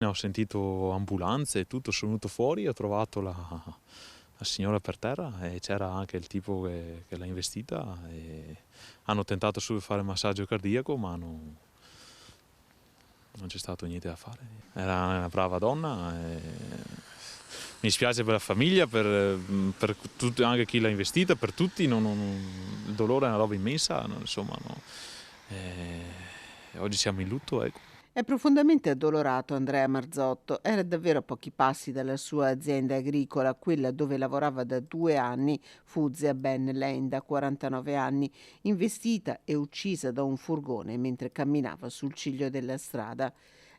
Ho sentito ambulanze e tutto, sono venuto fuori, ho trovato la signora per terra e c'era anche il tipo che l'ha investita e hanno tentato subito di fare il massaggio cardiaco, ma non c'è stato niente da fare. Era una brava donna e mi spiace per la famiglia, per anche chi l'ha investita, per tutti, il dolore è una roba immensa, insomma, no. Oggi siamo in lutto, ecco. È profondamente addolorato Andrea Marzotto. Era davvero a pochi passi dalla sua azienda agricola, quella dove lavorava da 2 anni Fuzia Ben Lenda, 49 anni, investita e uccisa da un furgone mentre camminava sul ciglio della strada.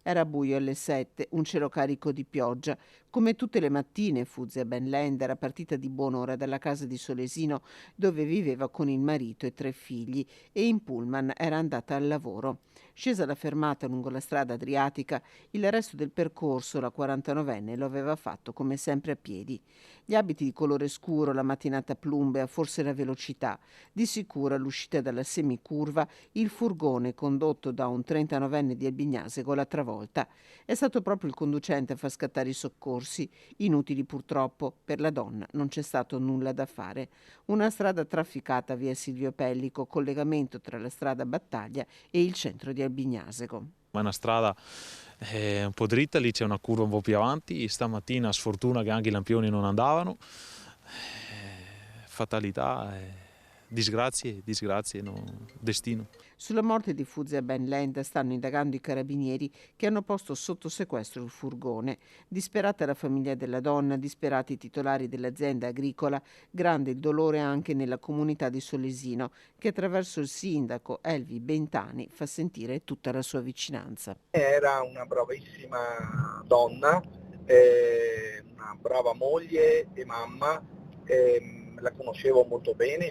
Era buio alle 7, un cielo carico di pioggia. Come tutte le mattine, Fuzia Ben Lenda era partita di buon'ora dalla casa di Solesino, dove viveva con il marito e 3 figli, e in pullman era andata al lavoro. Scesa alla fermata lungo la strada adriatica, il resto del percorso la 49enne lo aveva fatto come sempre a piedi. Gli abiti di colore scuro, la mattinata plumbea, forse la velocità. Di sicuro all'uscita dalla semicurva il furgone condotto da un 39enne di Albignasego l'ha travolta. È stato proprio il conducente a far scattare i soccorsi, inutili purtroppo, per la donna non c'è stato nulla da fare. Una strada trafficata via Silvio Pellico, collegamento tra la strada Battaglia e il centro di Albignasego. Ma è una strada un po' dritta, lì c'è una curva un po' più avanti, stamattina sfortuna che anche i lampioni non andavano, fatalità, disgrazie, disgrazie, no, destino. Sulla morte di Fuzia Ben Lenda stanno indagando i carabinieri che hanno posto sotto sequestro il furgone. Disperata la famiglia della donna, disperati i titolari dell'azienda agricola, grande il dolore anche nella comunità di Solesino, che attraverso il sindaco Elvi Bentani fa sentire tutta la sua vicinanza. Era una bravissima donna, una brava moglie e mamma, la conoscevo molto bene.